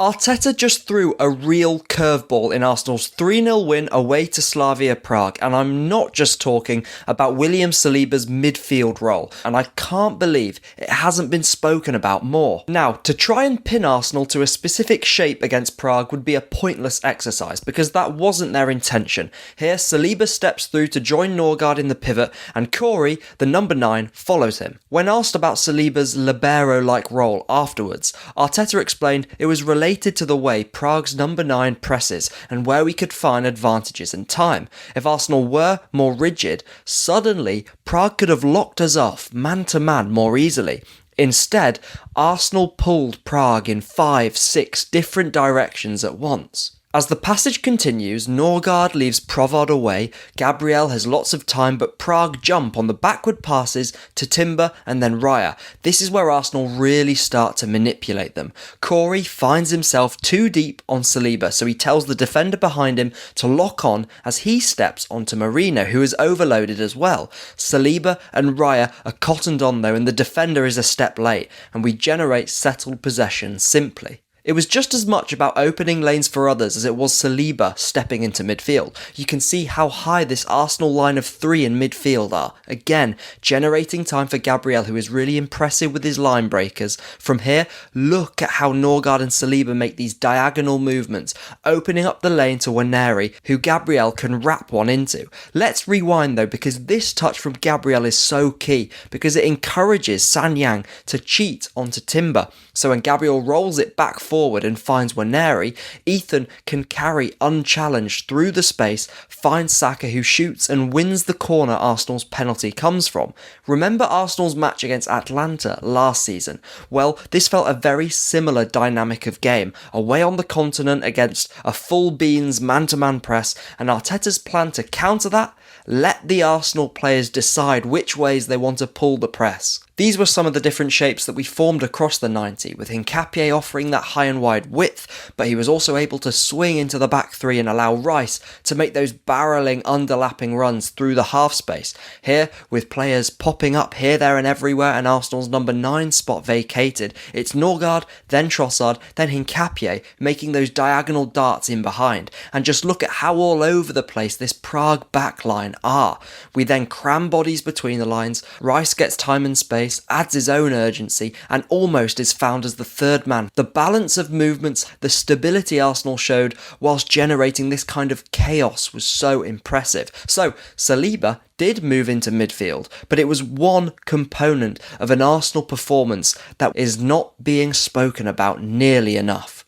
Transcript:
Arteta just threw a real curveball in Arsenal's 3-0 win away to Slavia Prague, and I'm not just talking about William Saliba's midfield role, and I can't believe it hasn't been spoken about more. Now, to try and pin Arsenal to a specific shape against Prague would be a pointless exercise, because that wasn't their intention. Here, Saliba steps through to join Norgard in the pivot, and Corey, the number 9, follows him. When asked about Saliba's libero-like role afterwards, Arteta explained it was related to the way Prague's number 9 presses and where we could find advantages in time. If Arsenal were more rigid, suddenly Prague could have locked us off man-to-man more easily. Instead, Arsenal pulled Prague in 5-6 different directions at once. As the passage continues, Norgard leaves Provod away, Gabriel has lots of time, but Prague jump on the backward passes to Timber and then Raya. This is where Arsenal really start to manipulate them. Corey finds himself too deep on Saliba, so he tells the defender behind him to lock on as he steps onto Marino, who is overloaded as well. Saliba and Raya are cottoned on though, and the defender is a step late, and we generate settled possession simply. It was just as much about opening lanes for others as it was Saliba stepping into midfield. You can see how high this Arsenal line of 3 in midfield are. Again, generating time for Gabriel, who is really impressive with his line breakers. From here, look at how Norgard and Saliba make these diagonal movements, opening up the lane to Waneri, who Gabriel can wrap one into. Let's rewind though, because this touch from Gabriel is so key, because it encourages Sanyang to cheat onto Timber. So when Gabriel rolls it back forward and finds Waneri, Ethan can carry unchallenged through the space, finds Saka who shoots and wins the corner Arsenal's penalty comes from. Remember Arsenal's match against Atlanta last season? Well, this felt a very similar dynamic of game, away on the continent against a full beans man-to-man press, and Arteta's plan to counter that? Let the Arsenal players decide which ways they want to pull the press. These were some of the different shapes that we formed across the 90, with Hincapié offering that high and wide width, but he was also able to swing into the back 3 and allow Rice to make those barrelling, underlapping runs through the half space. Here, with players popping up here, there and everywhere, and Arsenal's number 9 spot vacated, it's Norgard, then Trossard, then Hincapié, making those diagonal darts in behind. And just look at how all over the place this Prague backline are. We then cram bodies between the lines, Rice gets time and space, adds his own urgency, and almost is found as the third man. The balance of movements, the stability Arsenal showed whilst generating this kind of chaos was so impressive. So, Saliba did move into midfield, but it was one component of an Arsenal performance that is not being spoken about nearly enough.